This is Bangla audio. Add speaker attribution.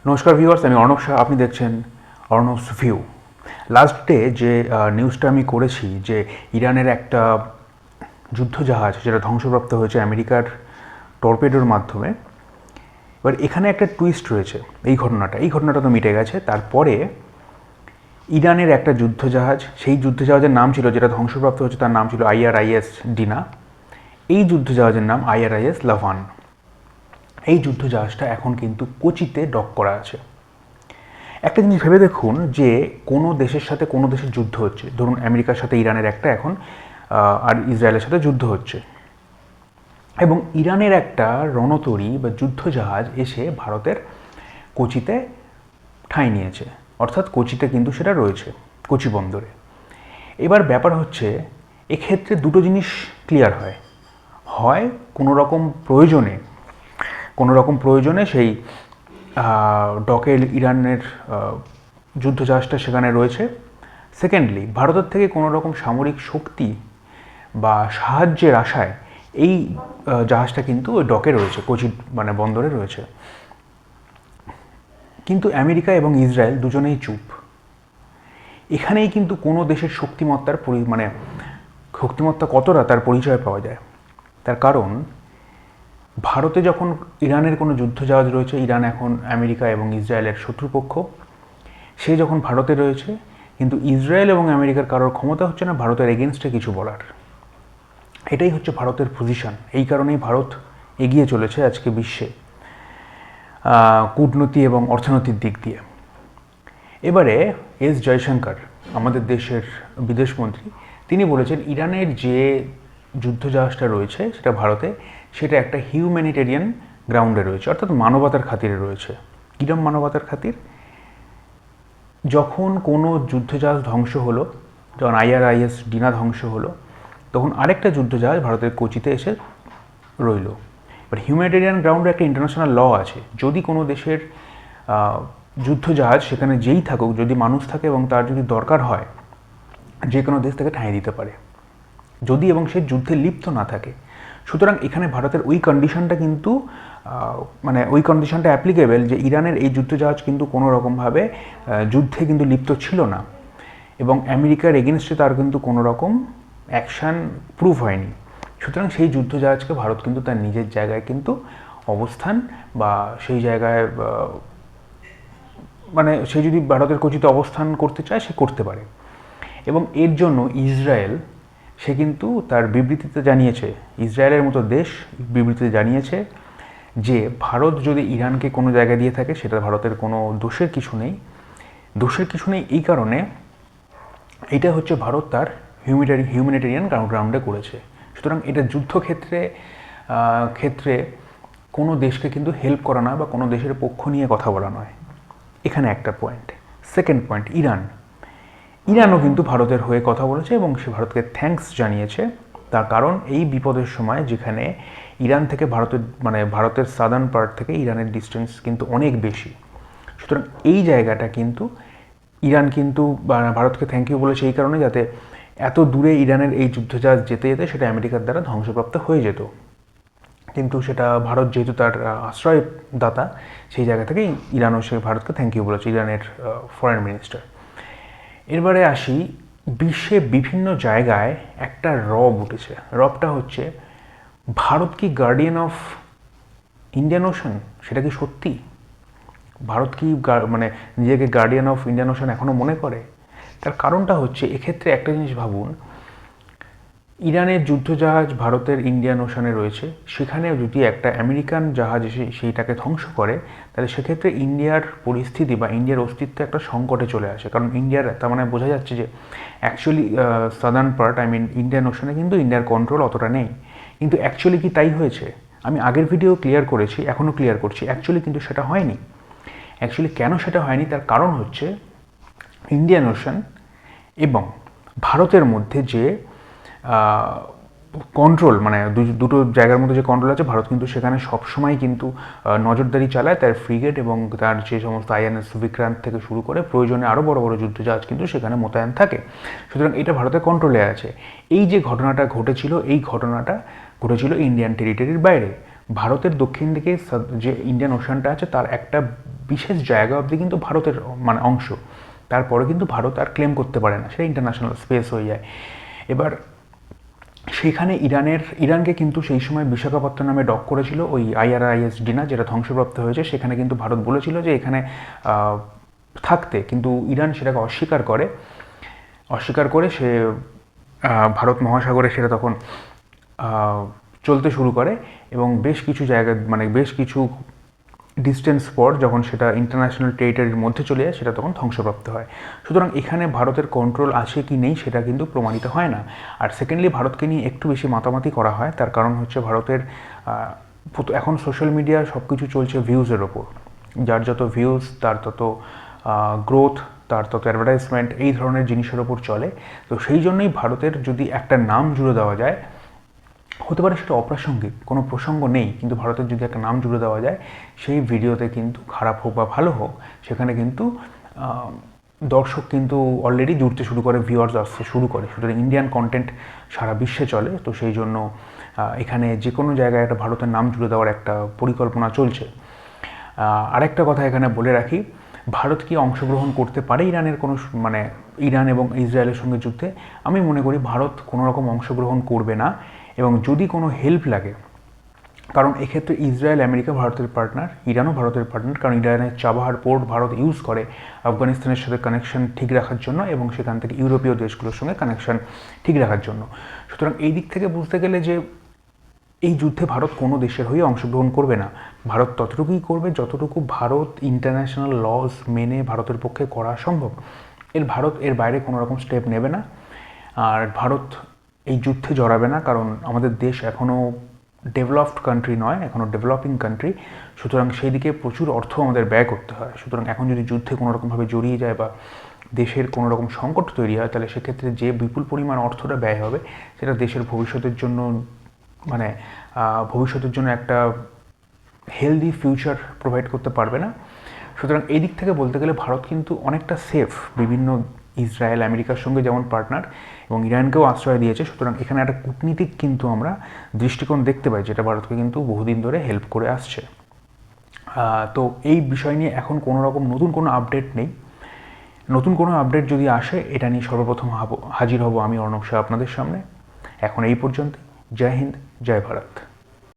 Speaker 1: নমস্কার ভিউয়ার্স, আমি অর্ণব শাহ। আপনি দেখছেন অর্ণবস ভিউ। লাস্ট ডে যে নিউজটা আমি করেছি যে ইরানের একটা যুদ্ধজাহাজ যেটা ধ্বংসপ্রাপ্ত হয়েছে আমেরিকার টর্পেডোর মাধ্যমে। এবার এখানে একটা টুইস্ট রয়েছে। এই ঘটনাটা তো মিটে গেছে। তারপরে ইরানের একটা যুদ্ধজাহাজ, সেই যুদ্ধজাহাজের নাম ছিল, যেটা ধ্বংসপ্রাপ্ত হয়েছে তার নাম ছিল IRIS ডিনা। এই যুদ্ধজাহাজের নাম IRIS লাভান। এই যুদ্ধজাহাজটা এখন কিন্তু কোচিতে ডক করা আছে। একটা জিনিস ভেবে দেখুন যে কোনো দেশের সাথে কোনো দেশের যুদ্ধ হচ্ছে, ধরুন আমেরিকার সাথে ইরানের একটা এখন আর ইসরায়েলের সাথে যুদ্ধ হচ্ছে, এবং ইরানের একটা রণতরী বা যুদ্ধজাহাজ এসে ভারতের কোচিতে ঠাঁই নিয়েছে, অর্থাৎ কোচিতে কিন্তু সেটা রয়েছে, কোচি বন্দরে। এবার ব্যাপার হচ্ছে, এক্ষেত্রে দুটো জিনিস ক্লিয়ার হয়। হয় কোনো রকম প্রয়োজনে সেই ডকে ইরানের যুদ্ধজাহাজটা সেখানে রয়েছে। সেকেন্ডলি, ভারতের থেকে কোনো রকম সামরিক শক্তি বা সাহায্যের আশায় এই জাহাজটা কিন্তু ওই ডকে রয়েছে, কোচি বন্দরে রয়েছে। কিন্তু আমেরিকা এবং ইসরায়েল দুজনেই চুপ। এখানেই কিন্তু কোনো দেশের শক্তিমত্তা কতটা তার পরিচয় পাওয়া যায়। তার কারণ, ভারতে যখন ইরানের কোনো যুদ্ধজাহাজ রয়েছে, ইরান এখন আমেরিকা এবং ইসরায়েলের শত্রুপক্ষ, সে যখন ভারতে রয়েছে, কিন্তু ইসরায়েল এবং আমেরিকার কারোর ক্ষমতা হচ্ছে না ভারতের এগেনস্টে কিছু বলার। এটাই হচ্ছে ভারতের পজিশন। এই কারণেই ভারত এগিয়ে চলেছে আজকে বিশ্বে কূটনীতি এবং অর্থনৈতিক দিক দিয়ে। এবারে জয়শঙ্কর, আমাদের দেশের বিদেশমন্ত্রী, তিনি বলেছেন ইরানের যে যুদ্ধজাহাজটা রয়েছে সেটা ভারতে, সেটা একটা হিউম্যানিটেরিয়ান গ্রাউন্ডে রয়েছে, অর্থাৎ মানবতার খাতিরে রয়েছে। কিরম মানবতার খাতির? যখন কোনো যুদ্ধজাহাজ ধ্বংস হলো, যখন IRIS ডিনা ধ্বংস হলো, তখন আরেকটা যুদ্ধজাহাজ ভারতের কোচিতে এসে রইল। এবার হিউম্যানিটেরিয়ান গ্রাউন্ডে একটা ইন্টারন্যাশনাল ল আছে। যদি কোনো দেশের যুদ্ধজাহাজ সেখানে যেই থাকুক, যদি মানুষ থাকে এবং তার যদি দরকার হয়, যে কোনো দেশ থেকে ঠাঁই দিতে পারে, যদি এবং সে যুদ্ধে লিপ্ত না থাকে। সুতরাং এখানে ভারতের ওই কন্ডিশনটা কিন্তু ওই কন্ডিশনটা অ্যাপ্লিকেবল, যে ইরানের এই যুদ্ধজাহাজ কিন্তু কোনো রকমভাবে যুদ্ধে কিন্তু লিপ্ত ছিল না, এবং আমেরিকার এগেনস্টে তার কিন্তু কোনো রকম অ্যাকশান প্রুভ হয়নি। সুতরাং সেই যুদ্ধজাহাজকে ভারত কিন্তু তার নিজের জায়গায় কিন্তু অবস্থান, বা সেই জায়গায় সে যদি ভারতের কোচিতে অবস্থান করতে চায়, সে করতে পারে। এবং এর জন্য ইসরায়েল, সে কিন্তু তার বিবৃতিতে জানিয়েছে, ইসরায়েলের মতো দেশ বিবৃতিতে জানিয়েছে যে ভারত যদি ইরানকে কোনো জায়গা দিয়ে থাকে, সেটা ভারতের কোনো দোষের কিছু নেই। এই কারণে এটা হচ্ছে ভারত তার হিউম্যানিটেরিয়ান গ্রাউন্ডে করেছে। সুতরাং এটা ক্ষেত্রে কোনো দেশকে কিন্তু হেল্প করা নয়, বা কোনো দেশের পক্ষ নিয়ে কথা বলা নয়। এখানে একটা পয়েন্ট। সেকেন্ড পয়েন্ট, ইরানও কিন্তু ভারতের হয়ে কথা বলেছে এবং সে ভারতকে থ্যাঙ্কস জানিয়েছে। তার কারণ, এই বিপদের সময় যেখানে ইরান থেকে ভারতের সাদার্ন পার্ট থেকে ইরানের ডিস্টেন্স কিন্তু অনেক বেশি, সুতরাং এই জায়গাটা কিন্তু ইরান কিন্তু ভারতকে থ্যাংক ইউ বলেছে এই কারণে, যাতে এত দূরে ইরানের এই যুদ্ধজাহাজ যেতে যেতে সেটা আমেরিকার দ্বারা ধ্বংসপ্রাপ্ত হয়ে যেত। কিন্তু সেটা ভারত যেহেতু তার আশ্রয়দাতা, সেই জায়গা থেকেই ইরানও সে ভারতকে থ্যাংক ইউ বলেছে, ইরানের ফরেন মিনিস্টার। এরবারে আসি, বিশ্বে বিভিন্ন জায়গায় একটা রব উঠেছে। রবটা হচ্ছে, ভারত কি গার্ডিয়ান অফ ইন্ডিয়ান ওশান? সেটা কি সত্যি? ভারত কি নিজেকে গার্ডিয়ান অফ ইন্ডিয়ান ওশান এখনও মনে করে? তার কারণটা হচ্ছে, এক্ষেত্রে একটা জিনিস ভাবুন, ইরানের যুদ্ধজাহাজ ভারতের ইন্ডিয়ান ওশানে রয়েছে, সেখানে যদি একটা আমেরিকান জাহাজ এসে সেইটাকে ধ্বংস করে, তাহলে সেক্ষেত্রে ইন্ডিয়ার পরিস্থিতি বা ইন্ডিয়ার অস্তিত্ব একটা সংকটে চলে আসে। কারণ ইন্ডিয়ার, তার বোঝা যাচ্ছে যে actually southern part, Indian Oshane কিন্তু ইন্ডিয়ার কন্ট্রোল অতটা নেই। কিন্তু অ্যাকচুয়ালি কি তাই হয়েছে? আমি আগের ভিডিও ক্লিয়ার করেছি, এখনও ক্লিয়ার করছি, অ্যাকচুয়ালি কিন্তু সেটা হয়নি। অ্যাকচুয়ালি কেন সেটা হয়নি, তার কারণ হচ্ছে, ইন্ডিয়ান ওশান এবং ভারতের মধ্যে যে কন্ট্রোল, দুটো জায়গার মধ্যে যে কন্ট্রোল আছে, ভারত কিন্তু সেখানে সবসময় কিন্তু নজরদারি চালায়। তার ফ্রিগেট এবং তার যে সমস্ত INS বিক্রান্ত থেকে শুরু করে প্রয়োজনে আরও বড় বড় যুদ্ধজাহাজ কিন্তু সেখানে মোতায়েন থাকে। সুতরাং এটা ভারতের কন্ট্রোলে আছে। এই যে ঘটনাটা ঘটেছিল, এই ঘটনাটা ঘটেছিল ইন্ডিয়ান টেরিটরির বাইরে। ভারতের দক্ষিণ দিকে যে ইন্ডিয়ান ওশানটা আছে, তার একটা বিশেষ জায়গা অবধি কিন্তু ভারতের মানে অংশ, তারপরে কিন্তু ভারত আর ক্লেম করতে পারে না, সেটা ইন্টারন্যাশনাল স্পেস হয়ে যায়। এবার সেখানে ইরানকে কিন্তু সেই সময় বিশাখাপত্তনমে ডক করেছিল ওই IRIS ডিনা, যেটা ধ্বংসপ্রাপ্ত হয়েছে। সেখানে কিন্তু ভারত বলেছিল যে এখানে থাকতে, কিন্তু ইরান সেটাকে অস্বীকার করে সে ভারত মহাসাগরে সেটা তখন চলতে শুরু করে, এবং বেশ কিছু জায়গা মানে বেশ কিছু ডিস্টেন্স পর যখন সেটা ইন্টারন্যাশনাল টেরিটরির মধ্যে চলে যায়, সেটা তখন ধ্বংসপ্রাপ্ত হয়। সুতরাং এখানে ভারতের কন্ট্রোল আছে কি নেই সেটা কিন্তু প্রমাণিত হয় না। আর সেকেন্ডলি, ভারতকে নিয়ে একটু বেশি মাতামাতি করা হয়, তার কারণ হচ্ছে ভারতের এখন সোশ্যাল মিডিয়া সব কিছু চলছে ভিউজের ওপর। যার যত ভিউজ তার তত গ্রোথ, তার তত অ্যাডভার্টাইজমেন্ট, এই ধরনের জিনিসের ওপর চলে। তো সেই জন্যই ভারতের যদি একটা নাম জুড়ে দেওয়া যায়, হতে পারে সেটা অপ্রাসঙ্গিক, কোনো প্রসঙ্গ নেই, কিন্তু ভারতের যদি একটা নাম জুড়ে দেওয়া যায়, সেই ভিডিওতে কিন্তু খারাপ হোক বা ভালো হোক, সেখানে কিন্তু দর্শক কিন্তু অলরেডি জুড়তে শুরু করে, ভিউয়ার্স আসতে শুরু করে। সুতরাং ইন্ডিয়ান কন্টেন্ট সারা বিশ্বে চলে, তো সেই জন্য এখানে যে কোনো জায়গায় একটা ভারতের নাম জুড়ে দেওয়ার একটা পরিকল্পনা চলছে। আরেকটা কথা এখানে বলে রাখি, ভারত কি অংশগ্রহণ করতে পারে ইরানের কোনো মানে ইরান এবং ইসরায়েলের সঙ্গে যুদ্ধে? আমি মনে করি ভারত কোনো রকম অংশগ্রহণ করবে না, এবং যদি কোনো হেল্প লাগে, কারণ এক্ষেত্রে ইসরায়েল আমেরিকা ভারতের পার্টনার, ইরানও ভারতের পার্টনার, কারণ ইরানের চাবাহার পোর্ট ভারত ইউজ করে আফগানিস্তানের সাথে কানেকশন ঠিক রাখার জন্য, এবং সেখান থেকে ইউরোপীয় দেশগুলোর সঙ্গে কানেকশন ঠিক রাখার জন্য। সুতরাং এই দিক থেকে বুঝতে গেলে যে এই যুদ্ধে ভারত কোনো দেশের হয়ে অংশগ্রহণ করবে না। ভারত ততটুকুই করবে যতটুকু ভারত ইন্টারন্যাশনাল লস মেনে ভারতের পক্ষে করা সম্ভব। ভারত এর বাইরে কোনো রকম স্টেপ নেবে না। আর ভারত এই যুদ্ধে জড়াবে না, কারণ আমাদের দেশ এখনও ডেভেলপড কান্ট্রি নয়, এখনও ডেভেলপিং কান্ট্রি। সুতরাং সেই দিকে প্রচুর অর্থ আমাদের ব্যয় করতে হয়। সুতরাং এখন যদি যুদ্ধে কোনো রকমভাবে জড়িয়ে যায় বা দেশের কোনো রকম সংকট তৈরি হয়, তাহলে সেক্ষেত্রে যে বিপুল পরিমাণ অর্থটা ব্যয় হবে, সেটা দেশের ভবিষ্যতের জন্য মানে ভবিষ্যতের জন্য একটা হেলদি ফিউচার প্রোভাইড করতে পারবে না। সুতরাং এই দিক থেকে বলতে গেলে ভারত কিন্তু অনেকটা সেফ, বিভিন্ন ইসরায়েল আমেরিকার সঙ্গে যেমন পার্টনার, এবং ইরানকেও আশ্রয় দিয়েছে। সুতরাং এখানে একটা কূটনীতিক কিন্তু আমরা দৃষ্টিকোণ দেখতে পাই, যেটা ভারতকে কিন্তু বহুদিন ধরে হেল্প করে আসছে। তো এই বিষয় নিয়ে এখন কোনো রকম নতুন কোনো আপডেট নেই। নতুন কোনো আপডেট যদি আসে, এটা নিয়ে সর্বপ্রথম হাজির হব আমি, অর্ণব শাহ, আপনাদের সামনে। এখন এই পর্যন্ত। জয় হিন্দ, জয় ভারত।